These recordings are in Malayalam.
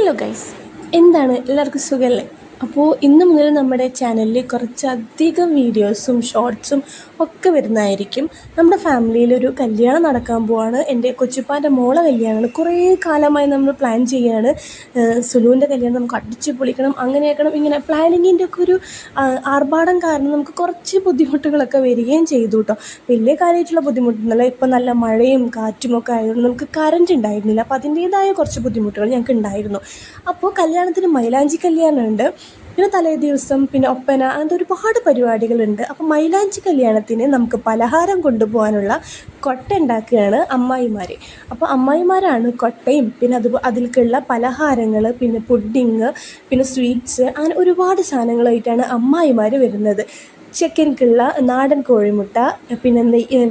ഹലോ ഗൈസ്, എന്താണ് എല്ലാവർക്കും സുഖമല്ലേ? അപ്പോൾ ഇന്ന് മുതൽ നമ്മുടെ ചാനലിൽ കുറച്ചധികം വീഡിയോസും ഷോർട്സും ഒക്കെ വരുന്നതായിരിക്കും. നമ്മുടെ ഫാമിലിയിലൊരു കല്യാണം നടക്കാൻ പോവാണ്. എൻ്റെ കൊച്ചുപ്പാൻ്റെ മോളെ കല്യാണമാണ്. കുറേ കാലമായി നമ്മൾ പ്ലാൻ ചെയ്യുകയാണ്. സുലുവിൻ്റെ കല്യാണം നമുക്ക് അടിച്ച് പൊളിക്കണം, അങ്ങനെയാക്കണം, ഇങ്ങനെ പ്ലാനിങ്ങിൻ്റെ ഒക്കെ ഒരു ആർഭാടം കാരണം നമുക്ക് കുറച്ച് ബുദ്ധിമുട്ടുകളൊക്കെ വരികയും ചെയ്തു കേട്ടോ. വലിയ കാര്യമായിട്ടുള്ള ബുദ്ധിമുട്ടൊന്നുമല്ല. ഇപ്പം നല്ല മഴയും കാറ്റും ഒക്കെ ആയതുകൊണ്ട് നമുക്ക് കറണ്ട് ഉണ്ടായിരുന്നില്ല. അപ്പോൾ അതിൻ്റേതായ കുറച്ച് ബുദ്ധിമുട്ടുകൾ ഞങ്ങൾക്ക് ഉണ്ടായിരുന്നു. അപ്പോൾ കല്യാണത്തിന് മൈലാഞ്ചി കല്യാണമുണ്ട്, പിന്നെ തലേ ദിവസം പിന്നെ ഒപ്പന, അങ്ങനത്തെ ഒരുപാട് പരിപാടികളുണ്ട്. അപ്പോൾ മൈലാഞ്ചി കല്യാണത്തിന് നമുക്ക് പലഹാരം കൊണ്ടുപോകാനുള്ള കൊട്ട ഉണ്ടാക്കുകയാണ് അമ്മായിമാർ. അപ്പോൾ അമ്മായിമാരാണ് കൊട്ടയും പിന്നെ അതിലേക്കുള്ള പലഹാരങ്ങൾ, പിന്നെ പുഡിങ്, പിന്നെ സ്വീറ്റ്സ്, അങ്ങനെ ഒരുപാട് സാധനങ്ങളായിട്ടാണ് അമ്മായിമാർ വരുന്നത്. ചെക്കൻക്കുള്ള നാടൻ കോഴിമുട്ട, പിന്നെ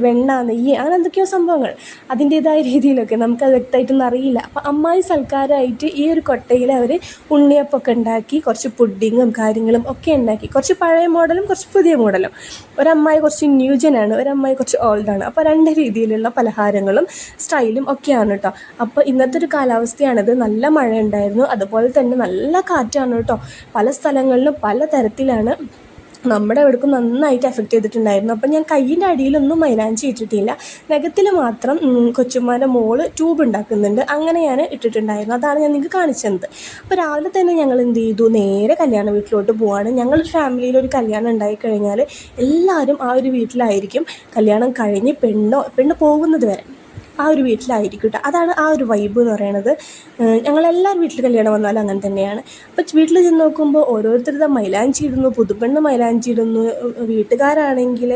വെണ്ണ, നെയ്യ്, അങ്ങനെ എന്തൊക്കെയോ സംഭവങ്ങൾ അതിൻ്റേതായ രീതിയിലൊക്കെ നമുക്കത് വ്യക്തമായിട്ടൊന്നും അറിയില്ല. അപ്പോൾ അമ്മായി സൽക്കാരമായിട്ട് ഈ ഒരു കൊട്ടയിൽ അവർ ഉണ്ണിയപ്പമൊക്കെ ഉണ്ടാക്കി, കുറച്ച് പുഡിങ്ങും കാര്യങ്ങളും ഒക്കെ ഉണ്ടാക്കി. കുറച്ച് പഴയ മോഡലും കുറച്ച് പുതിയ മോഡലും. ഒരമ്മായി കുറച്ച് ന്യൂജനാണ്, ഒരമ്മായി കുറച്ച് ഓൾഡാണ്. അപ്പോൾ രണ്ട് രീതിയിലുള്ള പലഹാരങ്ങളും സ്റ്റൈലും ഒക്കെയാണ് കേട്ടോ. അപ്പോൾ ഇന്നത്തെ ഒരു കാലാവസ്ഥയാണിത്. നല്ല മഴ ഉണ്ടായിരുന്നു, അതുപോലെ തന്നെ നല്ല കാറ്റാണ് കേട്ടോ. പല സ്ഥലങ്ങളിലും പല തരത്തിലാണ്. നമ്മുടെ അവിടേക്കും നന്നായിട്ട് എഫക്റ്റ് ചെയ്തിട്ടുണ്ടായിരുന്നു. അപ്പം ഞാൻ കയ്യിൻ്റെ അടിയിലൊന്നും മൈലാഞ്ചി ഇട്ടിട്ടില്ല, നഖത്തിൽ മാത്രം കൊച്ചുമ്മാൻ്റെ മോള് ട്യൂബ് ഉണ്ടാക്കുന്നുണ്ട്, അങ്ങനെ ഞാൻ ഇട്ടിട്ടുണ്ടായിരുന്നു. അതാണ് ഞാൻ നിങ്ങൾക്ക് കാണിച്ചത്. അപ്പോൾ രാവിലെ തന്നെ ഞങ്ങൾ എന്ത് ചെയ്തു, നേരെ കല്യാണ വീട്ടിലോട്ട് പോവാണ്. ഞങ്ങളുടെ ഫാമിലിയിലൊരു കല്യാണം ഉണ്ടായിക്കഴിഞ്ഞാൽ എല്ലാവരും ആ ഒരു വീട്ടിലായിരിക്കും കല്യാണം കഴിഞ്ഞ് പെണ്ണ് പോകുന്നത് വരെ ആ ഒരു വീട്ടിലായിരിക്കും കേട്ടോ. അതാണ് ആ ഒരു വൈബ് എന്ന് പറയുന്നത്. ഞങ്ങളെല്ലാവരും വീട്ടിൽ കല്യാണം വന്നാലും അങ്ങനെ തന്നെയാണ്. അപ്പോൾ വീട്ടിൽ ചെന്ന് നോക്കുമ്പോൾ ഓരോരുത്തരുടെ മൈലാഞ്ചി ഇടുന്നു, പുതുപ്പെണ്ണ് മൈലാഞ്ചി ഇടുന്നു, വീട്ടുകാരാണെങ്കിൽ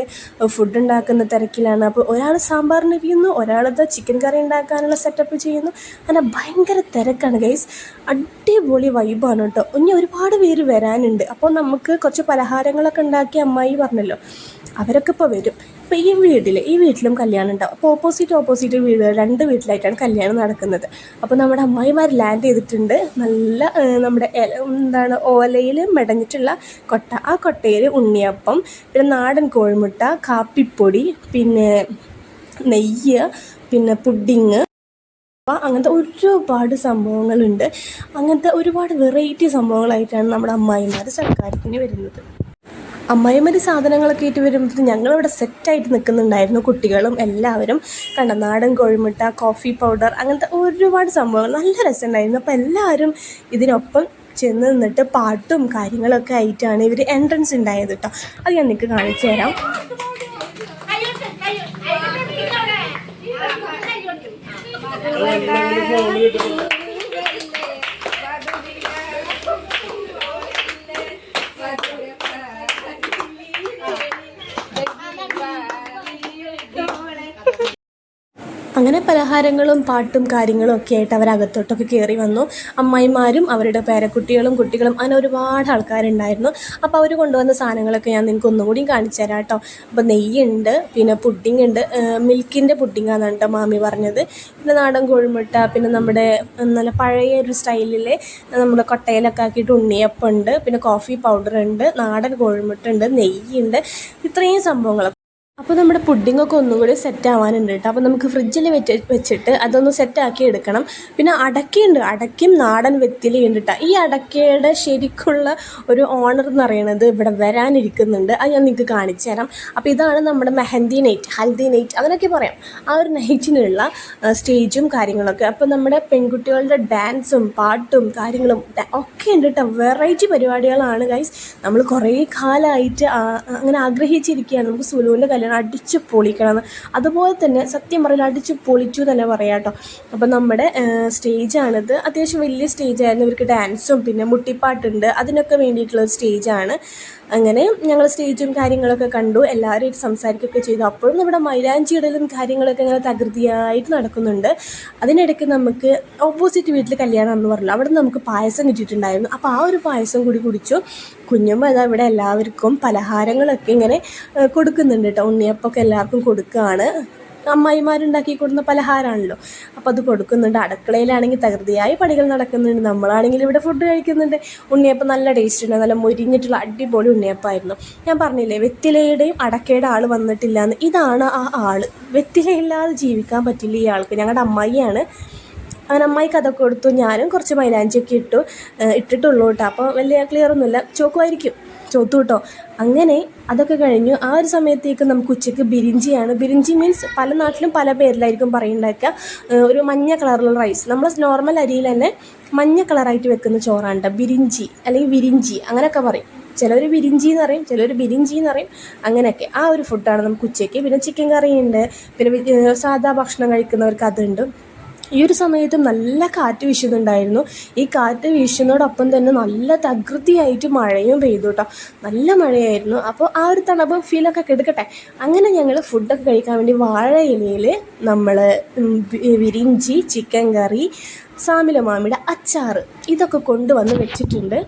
ഫുഡ് ഉണ്ടാക്കുന്ന തിരക്കിലാണ്. അപ്പോൾ ഒരാൾ സാമ്പാറിന് ഇരിക്കുന്നു, ഒരാളത് ചിക്കൻ കറി ഉണ്ടാക്കാനുള്ള സെറ്റപ്പ് ചെയ്യുന്നു. അങ്ങനെ ഭയങ്കര തിരക്കാണ് ഗൈസ്. അടിപൊളി വൈബാണ് കേട്ടോ. ഇനി ഒരുപാട് പേര് വരാനുണ്ട്. അപ്പോൾ നമുക്ക് കുറച്ച് പലഹാരങ്ങളൊക്കെ ഉണ്ടാക്കി അമ്മായി പറഞ്ഞല്ലോ, അവരൊക്കെ ഇപ്പോൾ വരും. ഇപ്പോൾ ഈ വീട്ടിലും കല്യാണം ഉണ്ടാവും. അപ്പോൾ ഓപ്പോസിറ്റ് വീട്, രണ്ട് വീട്ടിലായിട്ടാണ് കല്യാണം നടക്കുന്നത്. അപ്പോൾ നമ്മുടെ അമ്മായിമാർ ലാൻഡ് ചെയ്തിട്ടുണ്ട്. നല്ല നമ്മുടെ ഓലയിൽ മെടഞ്ഞിട്ടുള്ള കൊട്ട. ആ കൊട്ടയിൽ ഉണ്ണിയപ്പം, പിന്നെ നാടൻ കോഴിമുട്ട, കാപ്പിപ്പൊടി, പിന്നെ നെയ്യ്, പിന്നെ പുഡിങ്, അങ്ങനത്തെ ഒരുപാട് സംഭവങ്ങളുണ്ട്. അങ്ങനത്തെ ഒരുപാട് വെറൈറ്റി സംഭവങ്ങളായിട്ടാണ് നമ്മുടെ അമ്മായിമാർ സൽക്കാരത്തിന് വരുന്നത്. അമ്മായിമാർ സാധനങ്ങളൊക്കെ ആയിട്ട് വരുമ്പോൾ ഞങ്ങളിവിടെ സെറ്റായിട്ട് നിൽക്കുന്നുണ്ടായിരുന്നു, കുട്ടികളും എല്ലാവരും. കണ്ട നാടൻ കോഴിമുട്ട, കോഫി പൗഡർ, അങ്ങനത്തെ ഒരുപാട് സംഭവങ്ങൾ. നല്ല രസമുണ്ടായിരുന്നു. അപ്പോൾ എല്ലാവരും ഇതിനൊപ്പം ചെന്ന് നിന്നിട്ട് പാട്ടും കാര്യങ്ങളൊക്കെ ആയിട്ടാണ് ഇവർ എൻട്രൻസ് ഉണ്ടായത് കേട്ടോ. അത് ഞാൻ നിങ്ങൾക്ക് കാണിച്ചു തരാം. അങ്ങനെ പലഹാരങ്ങളും പാട്ടും കാര്യങ്ങളും ഒക്കെ ആയിട്ട് അവരകത്തോട്ടൊക്കെ കയറി വന്നു. അമ്മായിമാരും അവരുടെ പേരക്കുട്ടികളും കുട്ടികളും അങ്ങനെ ഒരുപാട് ആൾക്കാരുണ്ടായിരുന്നു. അപ്പോൾ അവർ കൊണ്ടുവന്ന സാധനങ്ങളൊക്കെ ഞാൻ നിങ്ങൾക്ക് ഒന്നും കൂടി കാണിച്ചു തരാം കേട്ടോ. അപ്പോൾ നെയ്യുണ്ട്, പിന്നെ പുഡിംഗ് ഉണ്ട്, മിൽക്കിൻ്റെ പുഡിങ്ങാണ് കേട്ടോ മാമി പറഞ്ഞത്. പിന്നെ നാടൻ കോഴിമുട്ട, പിന്നെ നമ്മുടെ നല്ല പഴയ ഒരു സ്റ്റൈലിലെ നമ്മുടെ കൊട്ടയിലൊക്കെ ആക്കിയിട്ട് ഉണ്ണിയപ്പമുണ്ട്, പിന്നെ കോഫി പൗഡർ ഉണ്ട്, നാടൻ കോഴിമുട്ട ഉണ്ട്, നെയ്യുണ്ട്, ഇത്രയും സംഭവങ്ങൾ. അപ്പോൾ നമ്മുടെ പുഡിങ്ങൊക്കെ ഒന്നും കൂടി സെറ്റ് ആവാനുണ്ട് കേട്ടോ. അപ്പോൾ നമുക്ക് ഫ്രിഡ്ജിൽ വെച്ചിട്ട് അതൊന്ന് സെറ്റാക്കി എടുക്കണം. പിന്നെ അടക്കയുണ്ട്, അടക്കയും നാടൻ വെറ്റിലയുണ്ട് കേട്ടോ. ഈ അടക്കയുടെ ശരിക്കുള്ള ഒരു ഓണർ എന്ന് പറയുന്നത് ഇവിടെ വരാനിരിക്കുന്നുണ്ട്. അത് ഞാൻ നിങ്ങൾക്ക് കാണിച്ചു തരാം. അപ്പോൾ ഇതാണ് നമ്മുടെ മെഹന്തി നൈറ്റ്, ഹൽദി നൈറ്റ് അങ്ങനെയൊക്കെ പറയാം. ആ ഒരു നൈറ്റിനുള്ള സ്റ്റേജും കാര്യങ്ങളൊക്കെ. അപ്പോൾ നമ്മുടെ പെൺകുട്ടികളുടെ ഡാൻസും പാട്ടും കാര്യങ്ങളും ഒക്കെ ഉണ്ട് കേട്ടോ. വെറൈറ്റി പരിപാടികളാണ് ഗൈസ്. നമ്മൾ കുറേ കാലമായിട്ട് അങ്ങനെ ആഗ്രഹിച്ചിരിക്കുകയാണ് നമുക്ക് സുലുവിൻ്റെ കല്യാണം അടിച്ച് പൊളിക്കണമെന്ന്. അതുപോലെ തന്നെ സത്യം പറഞ്ഞാൽ അടിച്ച് പൊളിച്ചു തന്നെ പറയാം കേട്ടോ. അപ്പം നമ്മുടെ സ്റ്റേജാണിത്. അത്യാവശ്യം വലിയ സ്റ്റേജായിരുന്നു. ഇവർക്ക് ഡാൻസും പിന്നെ മുട്ടിപ്പാട്ടുണ്ട്, അതിനൊക്കെ വേണ്ടിയിട്ടുള്ള സ്റ്റേജാണ്. അങ്ങനെ ഞങ്ങൾ സ്റ്റേജും കാര്യങ്ങളൊക്കെ കണ്ടു, എല്ലാവരും സംസാരിക്കുകയൊക്കെ ചെയ്തു. അപ്പോഴും നമ്മുടെ മൈലാഞ്ചി ഇടലും കാര്യങ്ങളൊക്കെ ഇങ്ങനെ തകൃതിയായിട്ട് നടക്കുന്നുണ്ട്. അതിനിടയ്ക്ക് നമുക്ക് ഓപ്പോസിറ്റ് വീട്ടിൽ കല്യാണം എന്ന് പറഞ്ഞല്ലോ, അവിടെ നമുക്ക് പായസം കിട്ടിയിട്ടുണ്ടായിരുന്നു. അപ്പോൾ ആ ഒരു പായസം കൂടി കുടിച്ചു. കുഞ്ഞുമ്മ അതാ ഇവിടെ എല്ലാവർക്കും പലഹാരങ്ങളൊക്കെ ഇങ്ങനെ കൊടുക്കുന്നുണ്ട് കേട്ടോ. ഉണ്ണിയപ്പമൊക്കെ എല്ലാവർക്കും കൊടുക്കുകയാണ്. അമ്മായിമാരുണ്ടാക്കി കൊടുക്കുന്ന പലഹാരമാണല്ലോ, അപ്പോൾ അത് കൊടുക്കുന്നുണ്ട്. അടുക്കളയിലാണെങ്കിൽ തകൃതിയായി പണികൾ നടക്കുന്നുണ്ട്. നമ്മളാണെങ്കിൽ ഇവിടെ ഫുഡ് കഴിക്കുന്നുണ്ട്. ഉണ്ണിയപ്പം നല്ല ടേസ്റ്റ് ഉണ്ട്, നല്ല മൊരിഞ്ഞിട്ടുള്ള അടിപൊളി ഉണ്ണിയപ്പമായിരുന്നു. ഞാൻ പറഞ്ഞില്ലേ വെറ്റിലയുടെയും അടക്കയുടെ ആൾ വന്നിട്ടില്ല എന്ന്. ഇതാണ് ആ ആൾ. വെറ്റിലയില്ലാതെ ജീവിക്കാൻ പറ്റില്ല ഈ ആൾക്ക്. ഞങ്ങളുടെ അമ്മായിയാണ്. അങ്ങനെ അമ്മായിക്ക് അതൊക്കെ കൊടുത്തു. ഞാനും കുറച്ച് മൈലാഞ്ചിയൊക്കെ ഇട്ടിട്ടുള്ളൂ കേട്ടോ. അപ്പോൾ വലിയ ക്ലിയറൊന്നുമില്ല, ചോക്കുമായിരിക്കും, ചോത്തു കേട്ടോ. അങ്ങനെ അതൊക്കെ കഴിഞ്ഞു. ആ ഒരു സമയത്തേക്ക് നമുക്ക് ഉച്ചയ്ക്ക് ബിരിഞ്ചിയാണ്. ബിരിഞ്ചി മീൻസ് പല നാട്ടിലും പല പേരിലായിരിക്കും പറയുണ്ടാക്കുക. ഒരു മഞ്ഞ കളറുള്ള റൈസ്, നമ്മൾ നോർമൽ അരിയിൽ തന്നെ മഞ്ഞ കളറായിട്ട് വെക്കുന്ന ചോറാണ് കേട്ടോ ബിരിഞ്ചി, അല്ലെങ്കിൽ വിരിഞ്ചി അങ്ങനെയൊക്കെ പറയും. ചിലർ വിരിഞ്ചി എന്ന് പറയും, ചിലർ ബിരിഞ്ചി എന്ന് പറയും, അങ്ങനെയൊക്കെ. ആ ഒരു ഫുഡാണ് നമുക്ക് ഉച്ചയ്ക്ക്. പിന്നെ ചിക്കൻ കറിയുണ്ട്, പിന്നെ സാധാ ഭക്ഷണം കഴിക്കുന്നവർക്ക് അതുണ്ട്. ഈ ഒരു സമയത്ത് നല്ല കാറ്റ് വീശുന്നുണ്ടായിരുന്നു. ഈ കാറ്റ് വീശുന്നതോടൊപ്പം തന്നെ നല്ല തകൃതിയായിട്ട് മഴയും പെയ്തു കേട്ടോ. നല്ല മഴയായിരുന്നു. അപ്പോൾ ആ ഒരു തണുപ്പ് ഫീലൊക്കെ എടുക്കട്ടെ. അങ്ങനെ ഞങ്ങൾ ഫുഡൊക്കെ കഴിക്കാൻ വേണ്ടി വാഴ ഇലയിൽ നമ്മൾ വിരിഞ്ചി, ചിക്കൻ കറി, സാമില മാമിയുടെ അച്ചാർ ഇതൊക്കെ കൊണ്ടുവന്ന് വെച്ചിട്ടുണ്ട്.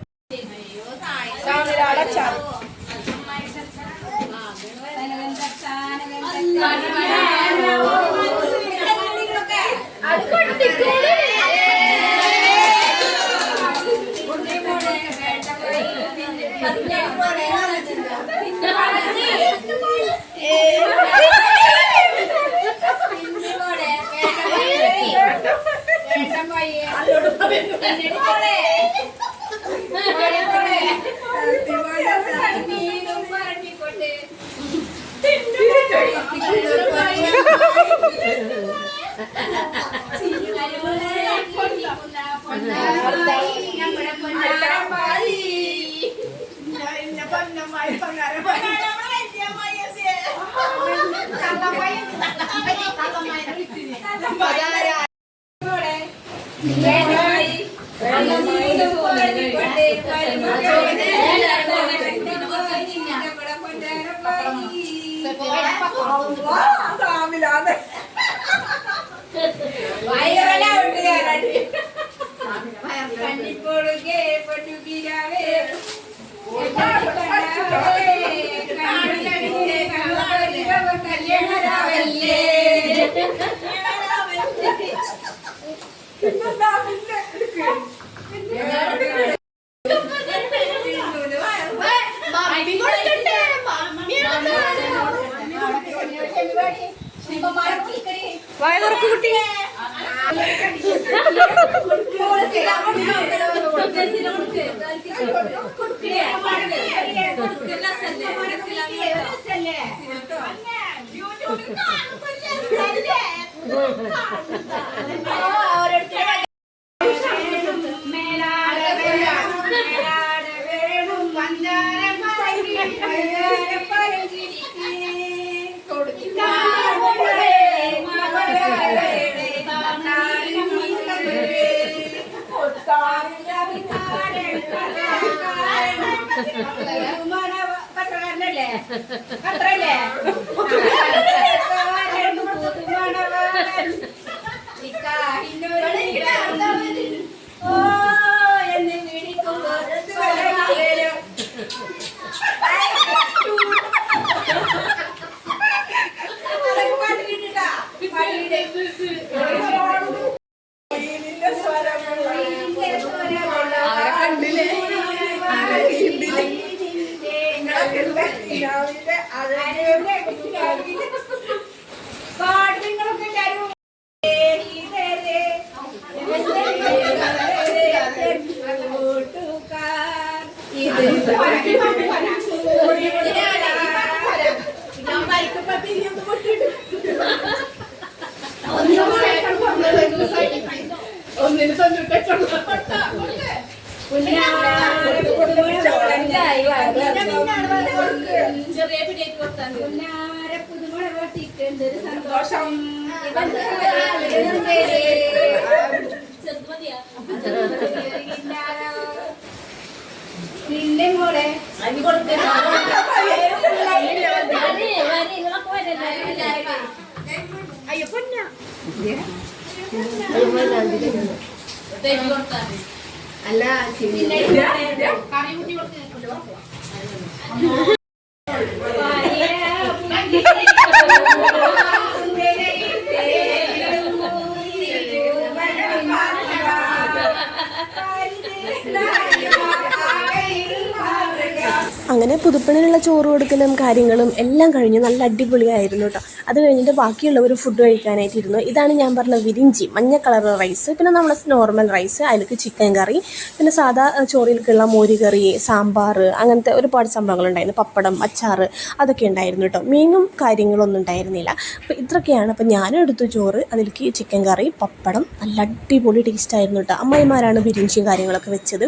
അങ്ങനെ പുതുപ്പണിനുള്ള ചോറ് കൊടുക്കലും കാര്യങ്ങളും എല്ലാം കഴിഞ്ഞ് നല്ല അടിപൊളിയായിരുന്നു കേട്ടോ. അത് കഴിഞ്ഞിട്ട് ബാക്കിയുള്ളവർ ഫുഡ് കഴിക്കാനായിട്ടിരുന്നു. ഇതാണ് ഞാൻ പറഞ്ഞ വിരിഞ്ചി മഞ്ഞ കളർ റൈസ്, പിന്നെ നമ്മളെ നോർമൽ റൈസ്, അതിലേക്ക് ചിക്കൻ കറി, പിന്നെ സാധാ ചോറിലേക്കുള്ള മോര് കറി, സാമ്പാർ, അങ്ങനത്തെ ഒരുപാട് സംഭവങ്ങളുണ്ടായിരുന്നു. പപ്പടം, അച്ചാർ അതൊക്കെ ഉണ്ടായിരുന്നു കേട്ടോ. മീനും കാര്യങ്ങളൊന്നും ഉണ്ടായിരുന്നില്ല. അപ്പോൾ ഇത്രയൊക്കെയാണ്. അപ്പോൾ ഞാനും എടുത്തു ചോറ്, അതിലേക്ക് ചിക്കൻ കറി, പപ്പടം, നല്ല അടിപൊളി ടേസ്റ്റായിരുന്നു കേട്ടോ. അമ്മായിമാരാണ് ബിരിഞ്ചിയും കാര്യങ്ങളൊക്കെ വെച്ചത്.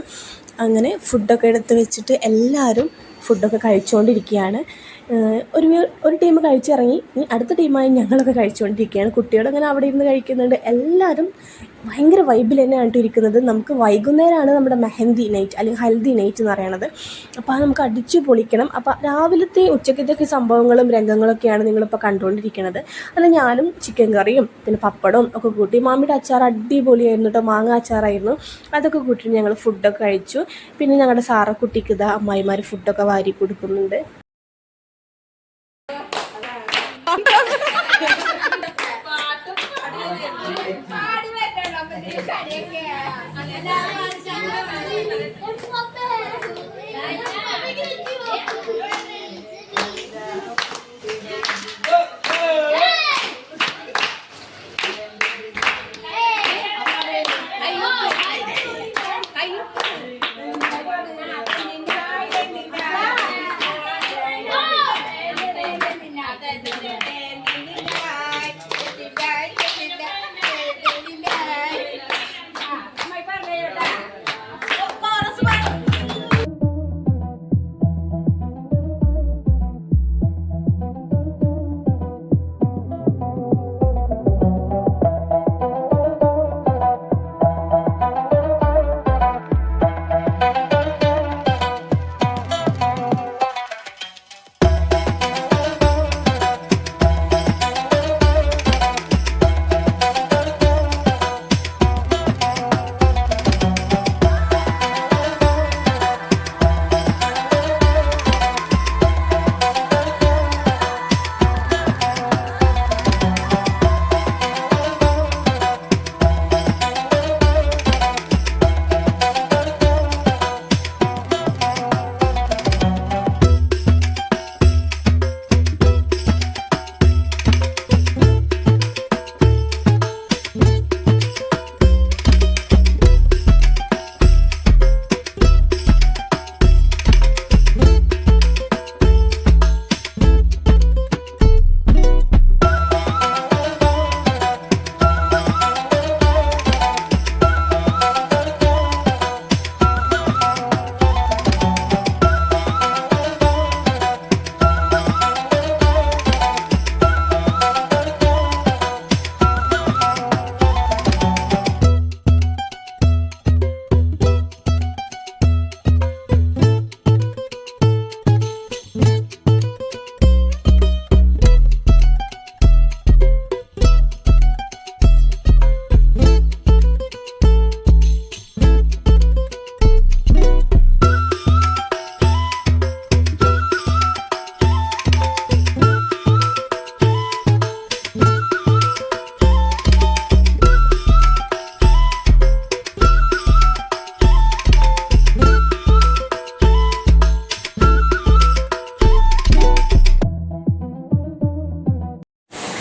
അങ്ങനെ ഫുഡൊക്കെ എടുത്ത് വെച്ചിട്ട് എല്ലാവരും ഫുഡൊക്കെ കഴിച്ചുകൊണ്ടിരിക്കുകയാണ്. ഒരു ടീം കഴിച്ചിറങ്ങി, ഇനി അടുത്ത ടീമായി ഞങ്ങളൊക്കെ കഴിച്ചുകൊണ്ടിരിക്കുകയാണ്. കുട്ടികളങ്ങനെ അവിടെ ഇരുന്ന് കഴിക്കുന്നുണ്ട്. എല്ലാവരും ഭയങ്കര വൈബിൽ തന്നെയാണ് ഇരിക്കുന്നത്. നമുക്ക് വൈകുന്നേരമാണ് നമ്മുടെ മെഹന്തി നൈറ്റ് അല്ലെങ്കിൽ ഹൽദി നൈറ്റ് എന്ന് പറയണത്. അപ്പോൾ അത് നമുക്ക് അടിച്ചു പൊളിക്കണം. അപ്പോൾ രാവിലത്തെ ഉച്ചക്കത്തൊക്കെ സംഭവങ്ങളും രംഗങ്ങളൊക്കെയാണ് നിങ്ങളിപ്പോൾ കണ്ടുകൊണ്ടിരിക്കുന്നത്. അല്ല, ഞാനും ചിക്കൻ കറിയും പിന്നെ പപ്പടവും ഒക്കെ കൂട്ടി, മാമിയുടെ അച്ചാർ അടിപൊളിയായിരുന്നു കേട്ടോ, മാങ്ങ അച്ചാറായിരുന്നു. അതൊക്കെ കൂട്ടി ഞങ്ങൾ ഫുഡൊക്കെ കഴിച്ചു. പിന്നെ ഞങ്ങളുടെ സാറക്കുട്ടിക്ക് ഇതാ അമ്മായിമാർ ഫുഡൊക്കെ വാരി കൊടുക്കുന്നുണ്ട്.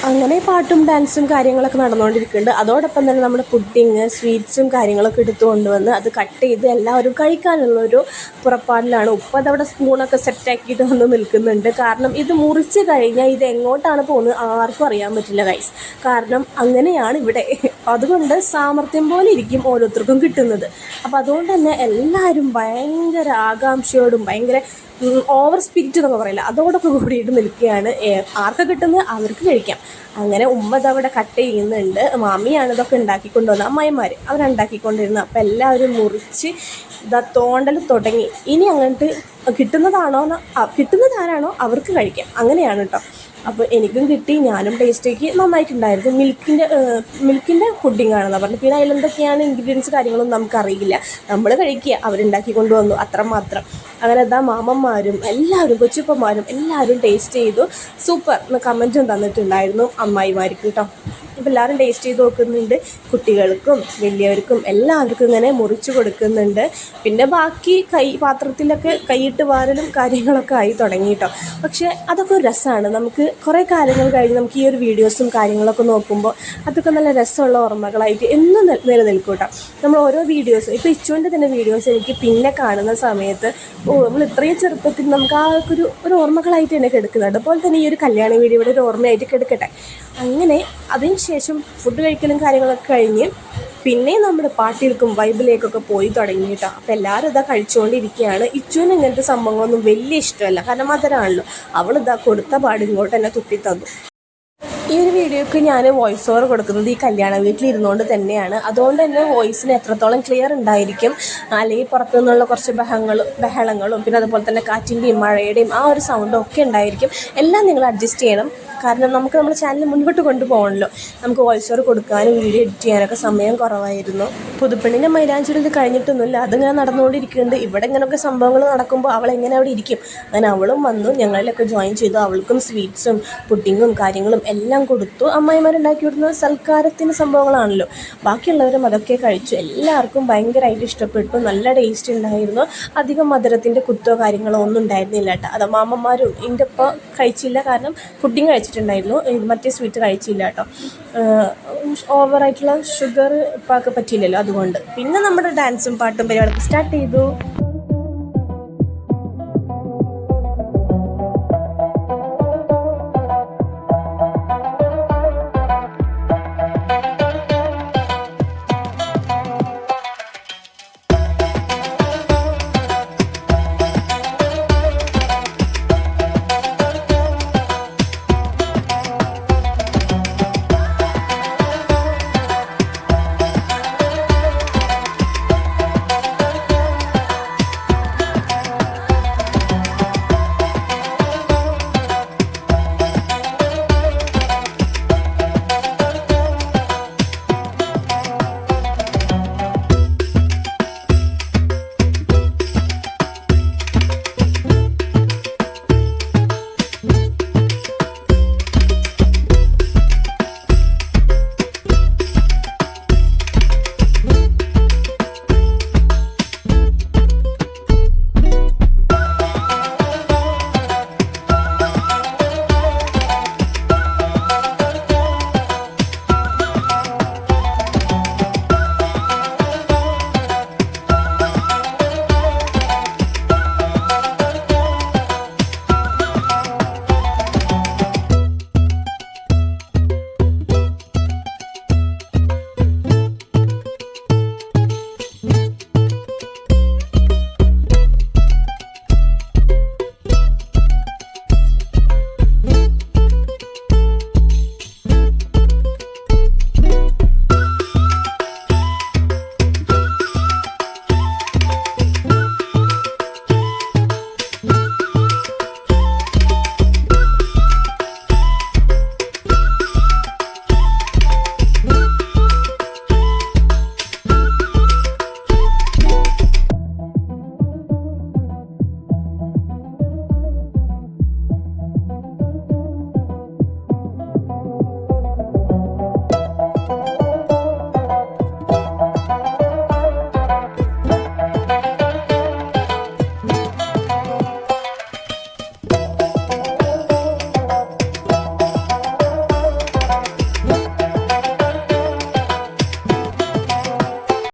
അങ്ങനെ പാട്ടും ഡാൻസും കാര്യങ്ങളൊക്കെ നടന്നുകൊണ്ടിരിക്കുന്നുണ്ട്. അതോടൊപ്പം തന്നെ നമ്മുടെ പുഡിങ്, സ്വീറ്റ്സും കാര്യങ്ങളൊക്കെ എടുത്തു കൊണ്ടുവന്ന് അത് കട്ട് ചെയ്ത് എല്ലാവരും കഴിക്കാനുള്ളൊരു പുറപ്പാടിലാണ്. ഉപ്പ അതവിടെ സ്പൂണൊക്കെ സെറ്റാക്കിയിട്ട് വന്ന് നിൽക്കുന്നുണ്ട്. കാരണം ഇത് മുറിച്ച് കഴിഞ്ഞാൽ ഇത് എങ്ങോട്ടാണ് പോകുന്നത് ആർക്കും അറിയാൻ പറ്റില്ല ഗൈസ്. കാരണം അങ്ങനെയാണ് ഇവിടെ. അതുകൊണ്ട് സാമർത്ഥ്യം പോലെ ഇരിക്കും ഓരോരുത്തർക്കും കിട്ടുന്നത്. അപ്പോൾ അതുകൊണ്ട് തന്നെ എല്ലാവരും ഭയങ്കര ആകാംക്ഷയോടും ഭയങ്കര ഓവർ സ്പിരിറ്റ് എന്നൊക്കെ പറയില്ല, അതോടൊക്കെ കൂടിയിട്ട് നിൽക്കുകയാണ്. ആർക്ക് കിട്ടുന്നത് അവർക്ക് കഴിക്കാം. അങ്ങനെ ഉമ്മ ഇതവിടെ കട്ട് ചെയ്യുന്നുണ്ട്. മാമിയാണ് ഇതൊക്കെ ഉണ്ടാക്കിക്കൊണ്ടുവന്നത്, അമ്മായിമാർ അവരുണ്ടാക്കിക്കൊണ്ടിരുന്നത്. അപ്പോൾ എല്ലാവരും മുറിച്ച് ഇതാ തോണ്ടൽ തുടങ്ങി. ഇനി അങ്ങോട്ട് കിട്ടുന്നതാരാണോ അവർക്ക് കഴിക്കാം. അങ്ങനെയാണ് കേട്ടോ. അപ്പോൾ എനിക്കും കിട്ടി, ഞാനും ടേസ്റ്റേക്ക് നന്നായിട്ടുണ്ടായിരുന്നു. മിൽക്കിൻ്റെ പുഡിങ്ങാണെന്നാണ് പറഞ്ഞത്. പിന്നെ അതിലെന്തൊക്കെയാണ് ഇൻഗ്രീഡിയൻസ് കാര്യങ്ങളൊന്നും നമുക്കറിയില്ല. നമ്മൾ കഴിക്കുക, അവരുണ്ടാക്കി കൊണ്ടുവന്നു അത്രമാത്രം. അങ്ങനെ എന്താ മാമന്മാരും എല്ലാവരും കൊച്ചുപ്പന്മാരും എല്ലാവരും ടേസ്റ്റ് ചെയ്തു. സൂപ്പർ എന്ന് കമൻറ്റും തന്നിട്ടുണ്ടായിരുന്നു അമ്മായിമാർക്ക് കേട്ടോ. അപ്പോൾ എല്ലാവരും ടേസ്റ്റ് ചെയ്ത് നോക്കുന്നുണ്ട്. കുട്ടികൾക്കും വലിയവർക്കും എല്ലാവർക്കും ഇങ്ങനെ മുറിച്ച് കൊടുക്കുന്നുണ്ട്. പിന്നെ ബാക്കി പാത്രത്തിലൊക്കെ കൈയിട്ട് വാരലും കാര്യങ്ങളൊക്കെ ആയി തുടങ്ങി കേട്ടോ. പക്ഷേ അതൊക്കെ ഒരു രസമാണ്. നമുക്ക് കുറേ കാര്യങ്ങൾ കഴിഞ്ഞ് നമുക്ക് ഈ ഒരു വീഡിയോസും കാര്യങ്ങളൊക്കെ നോക്കുമ്പോൾ അതൊക്കെ നല്ല രസമുള്ള ഓർമ്മകളായിട്ട് എന്നും നിലനിൽക്കും കേട്ടോ. നമ്മൾ ഓരോ വീഡിയോസ് ഇപ്പോൾ ഇച്ചുവിൻ്റെ തന്നെ വീഡിയോസ് എനിക്ക് പിന്നെ കാണുന്ന സമയത്ത് നമ്മൾ ഇത്രയും ചെറുപ്പത്തിൽ നമുക്ക് ആ ഒരു ഓർമ്മകളായിട്ട് തന്നെ കിടക്കുന്നത്. അതുപോലെ തന്നെ ഈ ഒരു കല്യാണ വീഡിയോ ഇവിടെ ഒരു ഓർമ്മയായിട്ട് കിടക്കട്ടെ. അങ്ങനെ അതിന് ശേഷം ഫുഡ് കഴിക്കലും കാര്യങ്ങളൊക്കെ കഴിഞ്ഞ് പിന്നെ നമ്മുടെ പാട്ടിലേക്കും വൈബിലേക്കൊക്കെ പോയി തുടങ്ങി കേട്ടോ. അപ്പോൾ എല്ലാവരും ഇതാ കഴിച്ചുകൊണ്ടിരിക്കുകയാണ്. ഇച്ചുവിന് ഇങ്ങനത്തെ സംഭവങ്ങളൊന്നും വലിയ ഇഷ്ടമല്ല, കാരണം മധുരമാണല്ലോ. അവളിതാ കൊടുത്ത പാട് ഇങ്ങോട്ട് തന്നെ തുപ്പി തന്നു. ഈ ഒരു വീഡിയോക്ക് ഞാൻ വോയിസ് ഓവർ കൊടുക്കുന്നത് ഈ കല്യാണ വീട്ടിലിരുന്നുകൊണ്ട് തന്നെയാണ്. അതുകൊണ്ട് തന്നെ വോയിസിന് എത്രത്തോളം ക്ലിയർ ഉണ്ടായിരിക്കും, അല്ലെങ്കിൽ പുറത്തു നിന്നുള്ള കുറച്ച് ബഹളങ്ങളും പിന്നെ അതുപോലെ തന്നെ കാറ്റിൻ്റെയും മഴയുടെയും ആ ഒരു സൗണ്ടും ഒക്കെ ഉണ്ടായിരിക്കും. എല്ലാം നിങ്ങൾ അഡ്ജസ്റ്റ് ചെയ്യണം. കാരണം നമുക്ക് നമ്മുടെ ചാനൽ മുൻപോട്ട് കൊണ്ടുപോകണമല്ലോ. നമുക്ക് വോയിസ് ഓവർ കൊടുക്കാനും വീഡിയോ എഡിറ്റ് ചെയ്യാനൊക്കെ സമയം കുറവായിരുന്നു. പുതുപ്പെണ്ണിൻ്റെ മൈലാഞ്ചിടൽ കഴിഞ്ഞിട്ടൊന്നുമില്ല, അതിങ്ങനെ നടന്നുകൊണ്ടിരിക്കുന്നുണ്ട്. ഇവിടെ ഇങ്ങനെയൊക്കെ സംഭവങ്ങൾ നടക്കുമ്പോൾ അവളെങ്ങനെ അവിടെ ഇരിക്കും. അങ്ങനെ അവളും വന്നു, ഞങ്ങളിലൊക്കെ ജോയിൻ ചെയ്തു. അവൾക്കും സ്വീറ്റ്സും പുഡിങ്ങും കാര്യങ്ങളും എല്ലാം കൊടുത്തു. അമ്മായിമാരുണ്ടാക്കി വിടുന്ന സൽക്കാരത്തിൻ്റെ സംഭവങ്ങളാണല്ലോ. ബാക്കിയുള്ളവരും അതൊക്കെ കഴിച്ചു. എല്ലാവർക്കും ഭയങ്കരമായിട്ട് ഇഷ്ടപ്പെട്ടു. നല്ല ടേസ്റ്റ് ഉണ്ടായിരുന്നു. അധികം മധുരത്തിൻ്റെ കുത്തോ കാര്യങ്ങളോ ഒന്നും ഉണ്ടായിരുന്നില്ല കേട്ടോ. അത് മാമ്മമാരും എൻ്റെ ഇപ്പോൾ കഴിച്ചില്ല, കാരണം പുഡിങ് കഴിച്ചിട്ടുണ്ടായിരുന്നു, മറ്റേ സ്വീറ്റ് കഴിച്ചില്ല കേട്ടോ. ഓവറായിട്ടുള്ള ഷുഗർ ഇപ്പൊക്കെ പറ്റിയില്ലല്ലോ, അതുകൊണ്ട്. പിന്നെ നമ്മുടെ ഡാൻസും പാട്ടും പരിപാടിയൊക്കെ സ്റ്റാർട്ട് ചെയ്തു.